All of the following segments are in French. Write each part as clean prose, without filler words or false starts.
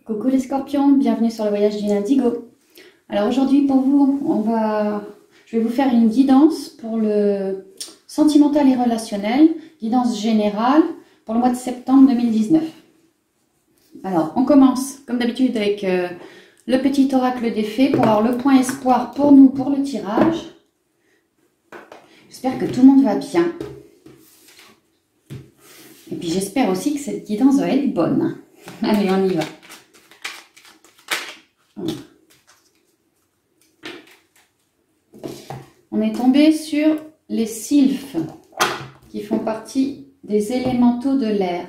Coucou les scorpions, bienvenue sur le voyage du Indigo. Alors aujourd'hui pour vous, je vais vous faire une guidance pour le sentimental et relationnel, guidance générale pour le mois de septembre 2019. Alors on commence comme d'habitude avec le petit oracle des fées pour avoir le point espoir pour nous pour le tirage. J'espère que tout le monde va bien. Et puis j'espère aussi que cette guidance va être bonne. Allez, on y va. On est tombé sur les sylphes qui font partie des élémentaux de l'air.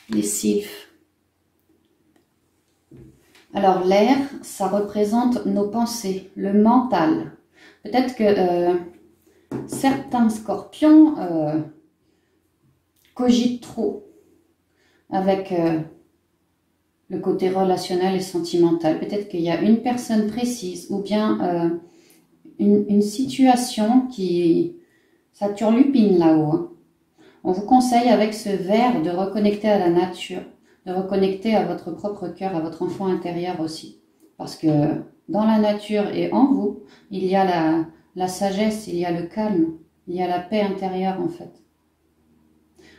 Les sylphes. Alors l'air, ça représente nos pensées, le mental. Peut-être que certains scorpions cogitent trop avec le côté relationnel et sentimental. Peut-être qu'il y a une personne précise ou bien une situation qui... ça turlupine là-haut. Hein. On vous conseille avec ce verre de reconnecter à la nature, de reconnecter à votre propre cœur, à votre enfant intérieur aussi. Parce que dans la nature et en vous, il y a la sagesse, il y a le calme, il y a la paix intérieure en fait.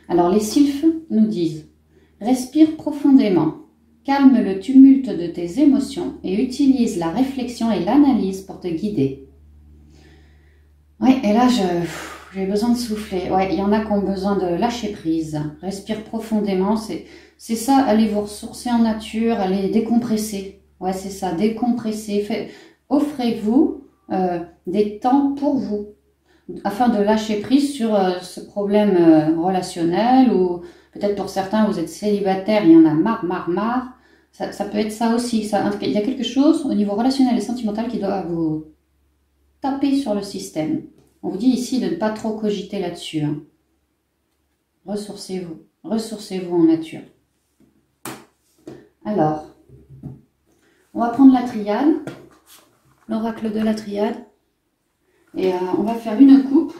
Alors les sylphes nous disent « Respire profondément, calme le tumulte de tes émotions et utilise la réflexion et l'analyse pour te guider. » Oui, et là j'ai besoin de souffler. Ouais, il y en a qui ont besoin de lâcher prise. Respire profondément, c'est ça, allez vous ressourcer en nature, allez décompresser. Ouais, c'est ça, décompresser. Offrez-vous des temps pour vous, afin de lâcher prise sur ce problème relationnel, ou peut-être pour certains, vous êtes célibataire, il y en a marre. Ça peut être ça aussi. Il y a quelque chose au niveau relationnel et sentimental qui doit vous taper sur le système. On vous dit ici de ne pas trop cogiter là-dessus. Hein. Ressourcez-vous en nature. Alors, on va prendre la triade, l'oracle de la triade, et on va faire une coupe,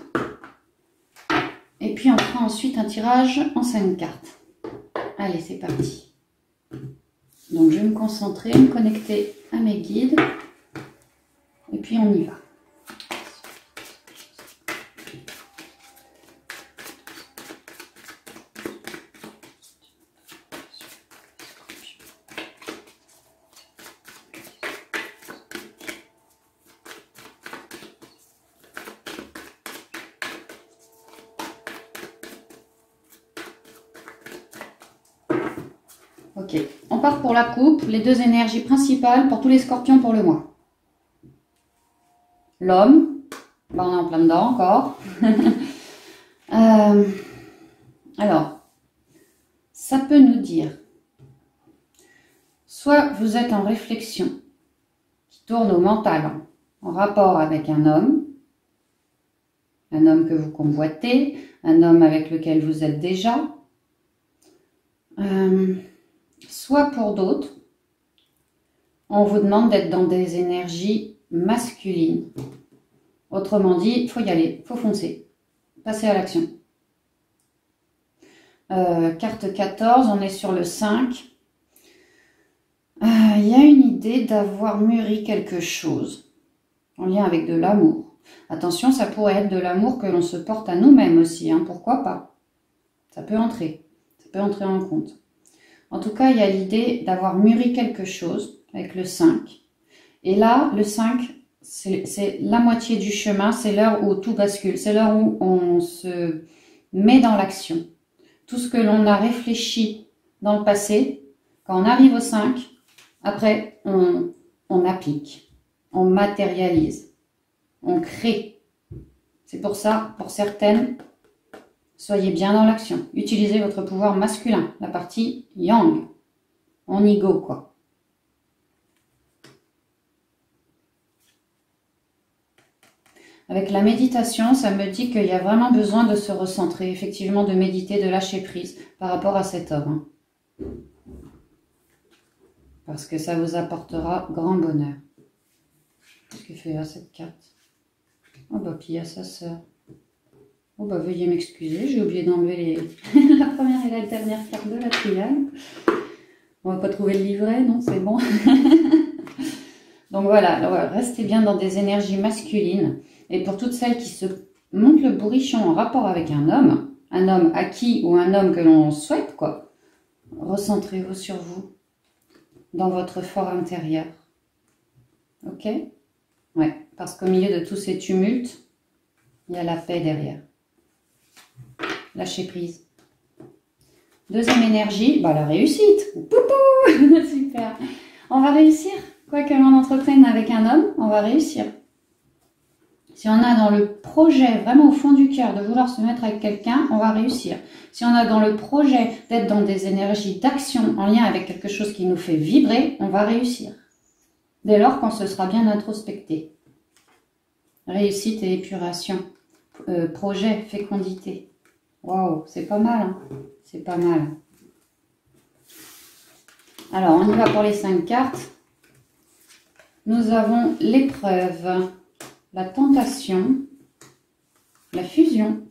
et puis on fera ensuite un tirage en 5 cartes. Allez, c'est parti. Donc je vais me concentrer, me connecter à mes guides, et puis on y va. Ok, on part pour la coupe, les deux énergies principales pour tous les scorpions pour le mois. L'homme, ben on est en plein dedans encore. Alors, ça peut nous dire, soit vous êtes en réflexion, qui tourne au mental, en rapport avec un homme que vous convoitez, un homme avec lequel vous êtes déjà, soit pour d'autres, on vous demande d'être dans des énergies masculines. Autrement dit, il faut y aller, il faut foncer, passer à l'action. Carte 14, on est sur le 5. Il y a une idée d'avoir mûri quelque chose en lien avec de l'amour. Attention, ça pourrait être de l'amour que l'on se porte à nous-mêmes aussi, hein, pourquoi pas. Ça peut entrer en compte. En tout cas, il y a l'idée d'avoir mûri quelque chose avec le 5. Et là, le 5, c'est la moitié du chemin, c'est l'heure où tout bascule, c'est l'heure où on se met dans l'action. Tout ce que l'on a réfléchi dans le passé, quand on arrive au 5, après, on applique, on matérialise, on crée. C'est pour ça, pour certaines, soyez bien dans l'action. Utilisez votre pouvoir masculin, la partie yang. On y go, quoi. Avec la méditation, ça me dit qu'il y a vraiment besoin de se recentrer, effectivement, de méditer, de lâcher prise par rapport à cet homme. Parce que ça vous apportera grand bonheur. Qu'est-ce que fait là, cette carte? Oh bah, puis il y a sa sœur. Oh bah, veuillez m'excuser, j'ai oublié d'enlever la première et la dernière carte de la triade. On va pas trouver le livret, non, c'est bon. Donc voilà, alors, restez bien dans des énergies masculines. Et pour toutes celles qui se montent le bourrichon en rapport avec un homme acquis ou un homme que l'on souhaite, quoi, recentrez-vous sur vous, dans votre fort intérieur. Ok? Ouais, parce qu'au milieu de tous ces tumultes, il y a la paix derrière. Lâchez prise. Deuxième énergie, bah la réussite. Poupou. Super. On va réussir. Quoi que l'on entreprenne avec un homme, on va réussir. Si on a dans le projet, vraiment au fond du cœur, de vouloir se mettre avec quelqu'un, on va réussir. Si on a dans le projet d'être dans des énergies d'action en lien avec quelque chose qui nous fait vibrer, on va réussir. Dès lors qu'on se sera bien introspecté. Réussite et épuration. Projet, fécondité. Waouh, c'est pas mal, hein, c'est pas mal. Alors, on y va pour les 5 cartes. Nous avons l'épreuve, la tentation, la fusion,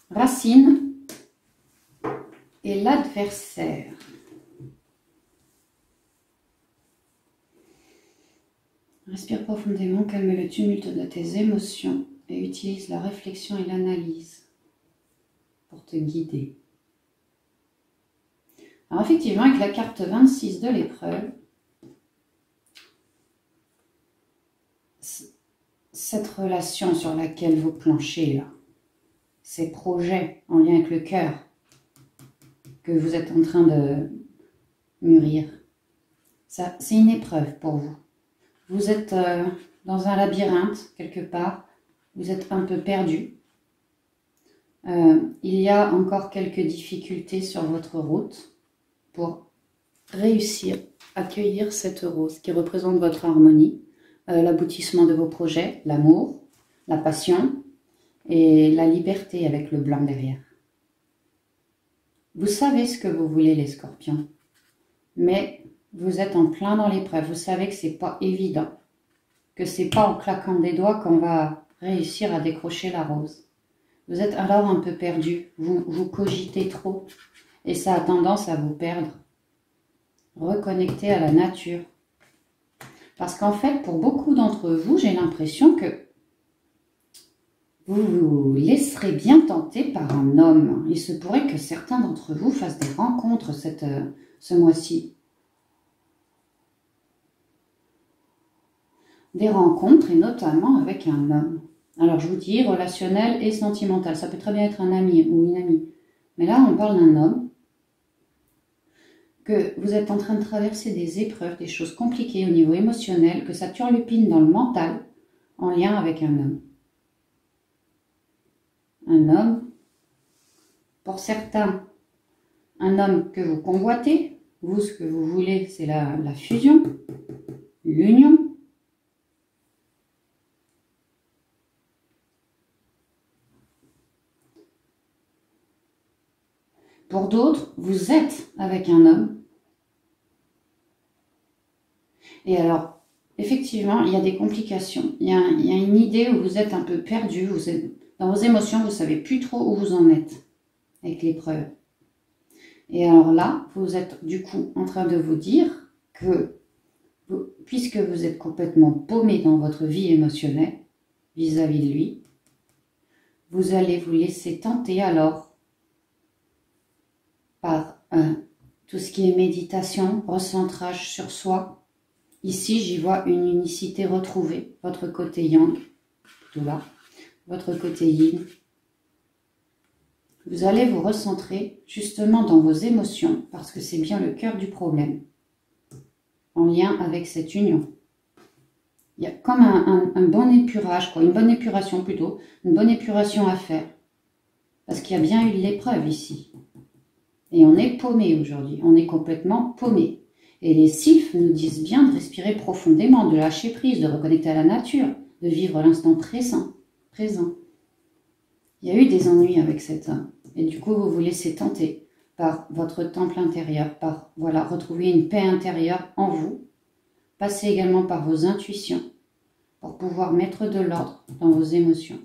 racine et l'adversaire. Respire profondément, calme le tumulte de tes émotions et utilise la réflexion et l'analyse pour te guider. Alors effectivement, avec la carte 26 de l'épreuve, cette relation sur laquelle vous planchez là, ces projets en lien avec le cœur que vous êtes en train de mûrir, ça, c'est une épreuve pour vous. Vous êtes dans un labyrinthe quelque part, vous êtes un peu perdu. Il y a encore quelques difficultés sur votre route pour réussir à cueillir cette rose qui représente votre harmonie, l'aboutissement de vos projets, l'amour, la passion et la liberté avec le blanc derrière. Vous savez ce que vous voulez les scorpions, mais vous êtes en plein dans l'épreuve. Vous savez que c'est pas évident, que c'est pas en claquant des doigts qu'on va réussir à décrocher la rose. Vous êtes alors un peu perdu, vous cogitez trop et ça a tendance à vous perdre. Reconnectez à la nature. Parce qu'en fait, pour beaucoup d'entre vous, j'ai l'impression que vous vous laisserez bien tenter par un homme. Il se pourrait que certains d'entre vous fassent des rencontres ce mois-ci. Des rencontres et notamment avec un homme. Alors je vous dis relationnel et sentimental. Ça peut très bien être un ami ou une amie. Mais là, on parle d'un homme que vous êtes en train de traverser des épreuves, des choses compliquées au niveau émotionnel, que ça turlupine dans le mental en lien avec un homme. Un homme, pour certains, un homme que vous convoitez. Vous, ce que vous voulez, c'est la fusion, l'union. Pour d'autres, vous êtes avec un homme. Et alors, effectivement, il y a des complications. Il y a une idée où vous êtes un peu perdu. Vous êtes, dans vos émotions, vous ne savez plus trop où vous en êtes avec l'épreuve. Et alors là, vous êtes du coup en train de vous dire que, puisque vous êtes complètement paumé dans votre vie émotionnelle vis-à-vis de lui, vous allez vous laisser tenter alors par tout ce qui est méditation, recentrage sur soi. Ici, j'y vois une unicité retrouvée, votre côté yang, tout là, votre côté yin. Vous allez vous recentrer justement dans vos émotions, parce que c'est bien le cœur du problème, en lien avec cette union. Il y a comme un bon épurage, quoi, une bonne épuration plutôt, une bonne épuration à faire, parce qu'il y a bien eu l'épreuve ici. Et on est paumé aujourd'hui, on est complètement paumé. Et les sylphes nous disent bien de respirer profondément, de lâcher prise, de reconnecter à la nature, de vivre l'instant présent. Il y a eu des ennuis avec cet homme. Et du coup, vous vous laissez tenter par votre temple intérieur, par voilà, retrouver une paix intérieure en vous. Passez également par vos intuitions pour pouvoir mettre de l'ordre dans vos émotions.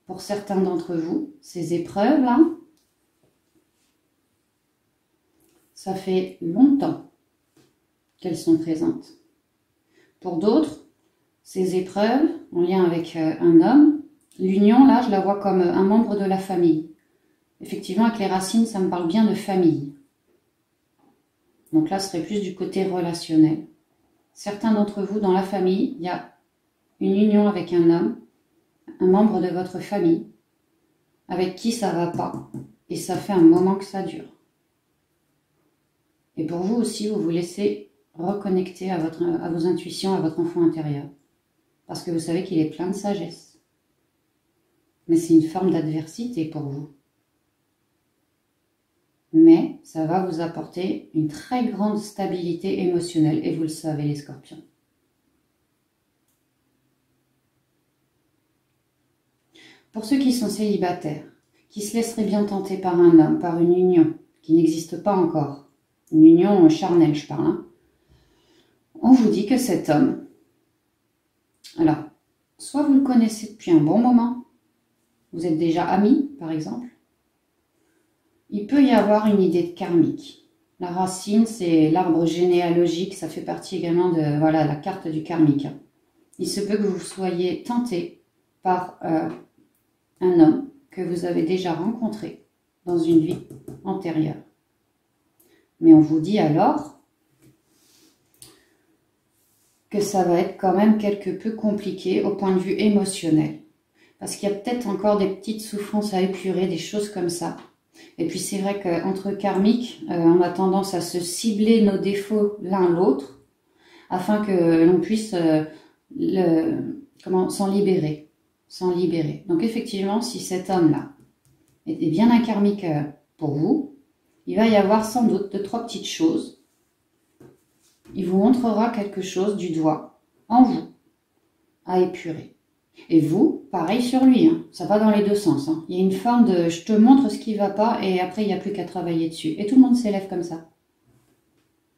Pour certains d'entre vous, ces épreuves-là, ça fait longtemps qu'elles sont présentes. Pour d'autres, ces épreuves en lien avec un homme, l'union, là, je la vois comme un membre de la famille. Effectivement, avec les racines, ça me parle bien de famille. Donc là, ce serait plus du côté relationnel. Certains d'entre vous, dans la famille, il y a une union avec un homme, un membre de votre famille, avec qui ça ne va pas. Et ça fait un moment que ça dure. Et pour vous aussi, vous vous laissez reconnecter à vos intuitions, à votre enfant intérieur. Parce que vous savez qu'il est plein de sagesse. Mais c'est une forme d'adversité pour vous. Mais ça va vous apporter une très grande stabilité émotionnelle. Et vous le savez, les scorpions. Pour ceux qui sont célibataires, qui se laisseraient bien tenter par un homme, par une union qui n'existe pas encore, une union charnelle, je parle, hein, on vous dit que cet homme, alors, soit vous le connaissez depuis un bon moment, vous êtes déjà amis, par exemple, il peut y avoir une idée de karmique. La racine, c'est l'arbre généalogique, ça fait partie également de voilà, la carte du karmique. Il se peut que vous soyez tenté par un homme que vous avez déjà rencontré dans une vie antérieure. Mais on vous dit alors que ça va être quand même quelque peu compliqué au point de vue émotionnel. Parce qu'il y a peut-être encore des petites souffrances à épurer, des choses comme ça. Et puis c'est vrai qu'entre karmiques, on a tendance à se cibler nos défauts l'un l'autre afin que l'on puisse s'en libérer. Donc effectivement, si cet homme-là est bien un karmique pour vous, il va y avoir sans doute 2-3 petites choses. Il vous montrera quelque chose du doigt en vous à épurer. Et vous, pareil sur lui, hein. Ça va dans les deux sens. Hein. Il y a une forme de je te montre ce qui ne va pas et après il n'y a plus qu'à travailler dessus. Et tout le monde s'élève comme ça.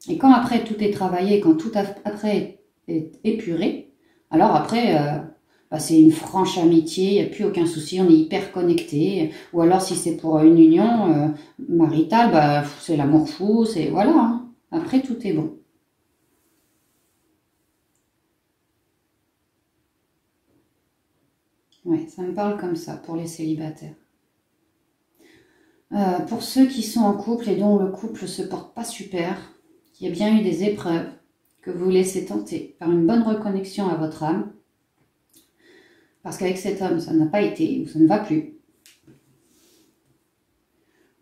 Et quand après tout est travaillé, quand tout après est épuré, alors après c'est une franche amitié, il n'y a plus aucun souci, on est hyper connecté. Ou alors si c'est pour une union maritale, c'est l'amour fou, c'est voilà. Hein. Après tout est bon. Ouais, ça me parle comme ça pour les célibataires. Pour ceux qui sont en couple et dont le couple se porte pas super, qu'il y a bien eu des épreuves, que vous laissez tenter par une bonne reconnexion à votre âme, parce qu'avec cet homme, ça n'a pas été ou ça ne va plus.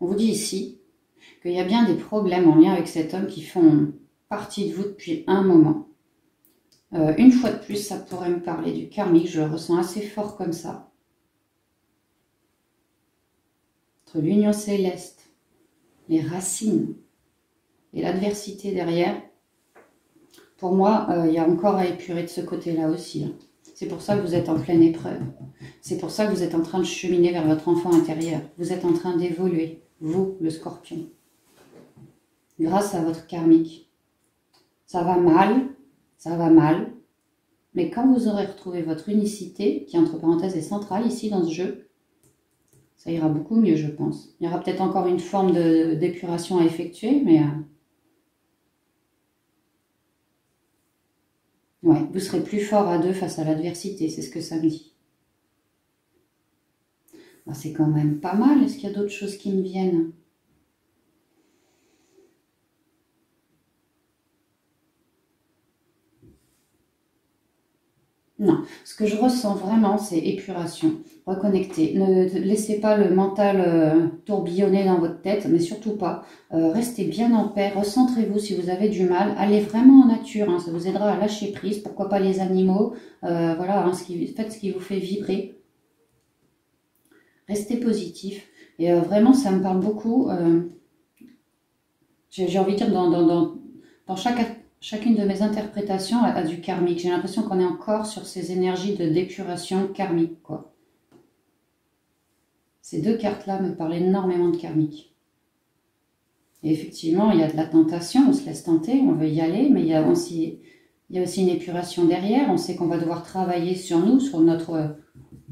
On vous dit ici qu'il y a bien des problèmes en lien avec cet homme qui font partie de vous depuis un moment. Une fois de plus, ça pourrait me parler du karmique, je le ressens assez fort comme ça. Entre l'union céleste, les racines et l'adversité derrière, pour moi, il y a encore à épurer de ce côté-là aussi. Hein. C'est pour ça que vous êtes en pleine épreuve. C'est pour ça que vous êtes en train de cheminer vers votre enfant intérieur. Vous êtes en train d'évoluer, vous, le scorpion, grâce à votre karmique. Ça va mal, mais quand vous aurez retrouvé votre unicité, qui entre parenthèses est centrale ici dans ce jeu, ça ira beaucoup mieux, je pense. Il y aura peut-être encore une forme d'épuration à effectuer, mais ouais, vous serez plus fort à deux face à l'adversité, c'est ce que ça me dit. C'est quand même pas mal, est-ce qu'il y a d'autres choses qui me viennent ? Non, ce que je ressens vraiment, c'est épuration, reconnecter. Ne laissez pas le mental tourbillonner dans votre tête, mais surtout pas. Restez bien en paix, recentrez-vous si vous avez du mal. Allez vraiment en nature, hein, ça vous aidera à lâcher prise. Pourquoi pas les animaux, voilà, hein, faites ce qui vous fait vibrer. Restez positif. Et vraiment, ça me parle beaucoup. J'ai envie de dire, dans chacune de mes interprétations a du karmique. J'ai l'impression qu'on est encore sur ces énergies de d'épuration karmique, quoi. Ces deux cartes-là me parlent énormément de karmique. Et effectivement, il y a de la tentation, on se laisse tenter, on veut y aller, mais il y a aussi une épuration derrière. On sait qu'on va devoir travailler sur nous, sur notre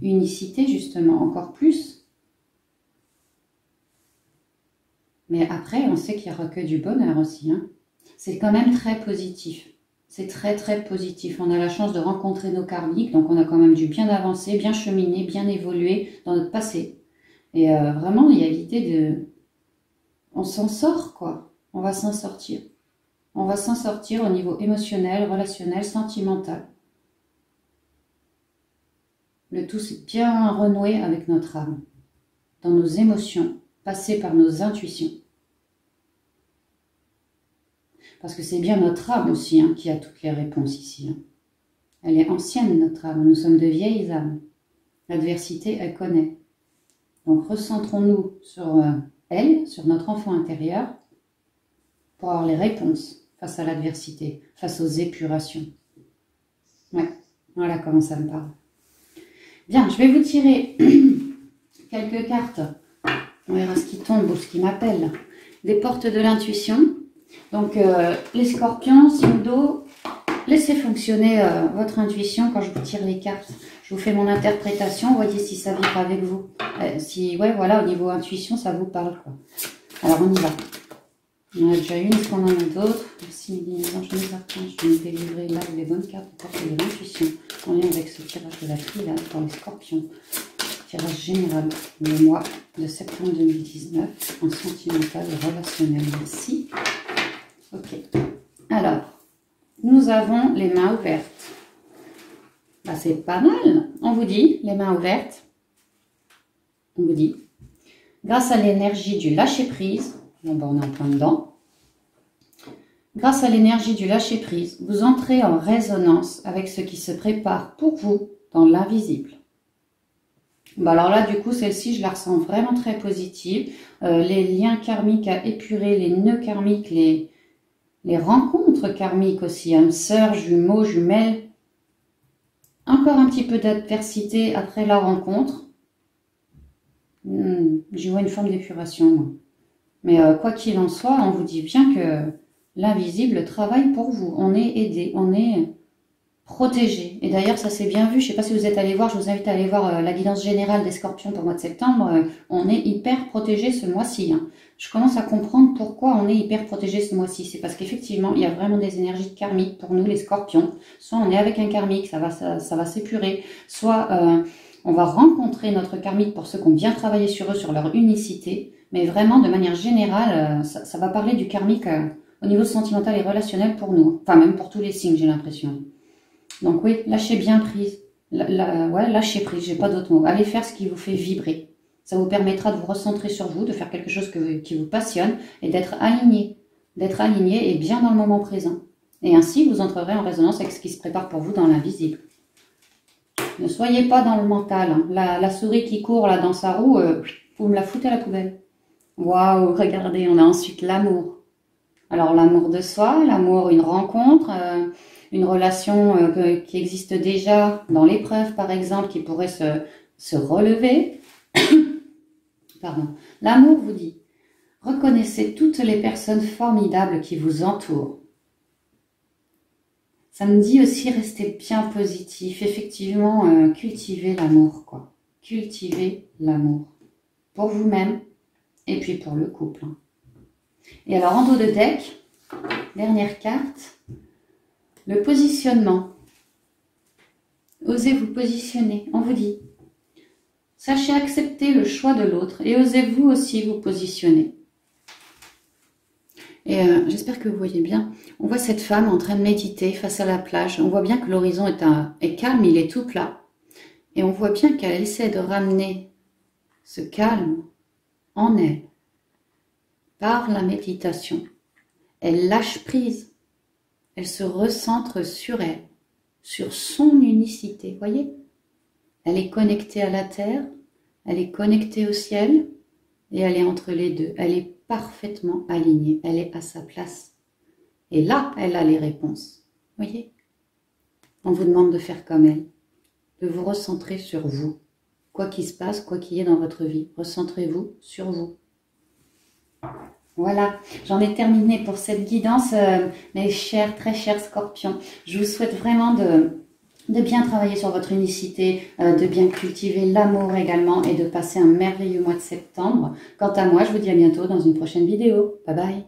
unicité, justement, encore plus. Mais après, on sait qu'il n'y aura que du bonheur aussi. Hein. C'est quand même très positif. C'est très très positif. On a la chance de rencontrer nos karmiques, donc on a quand même dû bien avancer, bien cheminer, bien évoluer dans notre passé. Et vraiment, il y a l'idée de... On s'en sort, quoi. On va s'en sortir. On va s'en sortir au niveau émotionnel, relationnel, sentimental. Le tout, c'est bien renouer avec notre âme, dans nos émotions, passer par nos intuitions. Parce que c'est bien notre âme aussi hein, qui a toutes les réponses ici. Hein. Elle est ancienne, notre âme. Nous sommes de vieilles âmes. L'adversité, elle connaît. Donc, recentrons-nous sur elle, sur notre enfant intérieur, pour avoir les réponses face à l'adversité, face aux épurations. Ouais, voilà comment ça me parle. Bien, je vais vous tirer quelques cartes. On verra ce qui tombe ou ce qui m'appelle. Des portes de l'intuition. Donc, les scorpions, signe d'eau, laissez fonctionner votre intuition quand je vous tire les cartes. Je vous fais mon interprétation, voyez si ça vibre avec vous. Si, ouais, voilà, au niveau intuition, ça vous parle, quoi. Alors, on y va. On en a déjà une, est-ce qu'on en a d'autres? Merci, Mélanie, je les archanges, je vais me délivrer là les bonnes cartes pour porter de l'intuition. On est avec ce tirage de la triade pour les scorpions. Tirage général le mois de septembre 2019 en sentimental et relationnel. Merci. Ok. Alors, nous avons les mains ouvertes. Bah, c'est pas mal. On vous dit, les mains ouvertes. On vous dit, grâce à l'énergie du lâcher-prise, bon, bah, on est en plein dedans. Grâce à l'énergie du lâcher-prise, vous entrez en résonance avec ce qui se prépare pour vous dans l'invisible. Bah alors là, du coup, celle-ci, je la ressens vraiment très positive. Les liens karmiques à épurer, les nœuds karmiques, les rencontres karmiques aussi, âmes sœurs, jumeaux, jumelles. Encore un petit peu d'adversité après la rencontre. J'y vois une forme d'épuration, moi. Mais quoi qu'il en soit, on vous dit bien que l'invisible travaille pour vous. On est aidé, on est protégé. Et d'ailleurs, ça s'est bien vu. Je ne sais pas si vous êtes allé voir, je vous invite à aller voir la guidance générale des scorpions pour le mois de septembre. On est hyper protégé ce mois-ci. Hein. Je commence à comprendre pourquoi on est hyper protégé ce mois-ci. C'est parce qu'effectivement, il y a vraiment des énergies karmiques pour nous, les scorpions. Soit on est avec un karmique, ça va s'épurer. Soit on va rencontrer notre karmique pour ceux qui ont bien travaillé sur eux, sur leur unicité. Mais vraiment, de manière générale, ça va parler du karmique au niveau sentimental et relationnel pour nous. Enfin, même pour tous les signes, j'ai l'impression. Donc oui, lâchez bien prise. Ouais, lâchez prise, j'ai pas d'autre mot. Allez faire ce qui vous fait vibrer. Ça vous permettra de vous recentrer sur vous, de faire quelque chose qui vous passionne et d'être aligné. D'être aligné et bien dans le moment présent. Et ainsi, vous entrerez en résonance avec ce qui se prépare pour vous dans l'invisible. Ne soyez pas dans le mental. Hein. La souris qui court là dans sa roue, vous me la foutez à la poubelle. Waouh, regardez, on a ensuite l'amour. Alors l'amour de soi, l'amour, une rencontre, une relation qui existe déjà dans l'épreuve par exemple, qui pourrait se relever. Pardon. L'amour vous dit, reconnaissez toutes les personnes formidables qui vous entourent. Ça me dit aussi rester bien positif, effectivement cultiver l'amour quoi. Cultiver l'amour pour vous-même et puis pour le couple. Hein. Et alors en dos de deck, dernière carte, le positionnement. Osez vous positionner, on vous dit. Sachez accepter le choix de l'autre et osez vous aussi vous positionner. Et j'espère que vous voyez bien. On voit cette femme en train de méditer face à la plage. On voit bien que l'horizon est calme, il est tout plat. Et on voit bien qu'elle essaie de ramener ce calme en elle par la méditation. Elle lâche prise. Elle se recentre sur elle, sur son unicité. Voyez ? Elle est connectée à la terre, elle est connectée au ciel et elle est entre les deux. Elle est parfaitement alignée, elle est à sa place. Et là, elle a les réponses. Voyez ? On vous demande de faire comme elle, de vous recentrer sur vous. Quoi qu'il se passe, quoi qu'il y ait dans votre vie, recentrez-vous sur vous. Voilà, j'en ai terminé pour cette guidance, mes chers, très chers scorpions. Je vous souhaite vraiment de bien travailler sur votre unicité, de bien cultiver l'amour également et de passer un merveilleux mois de septembre. Quant à moi, je vous dis à bientôt dans une prochaine vidéo. Bye bye.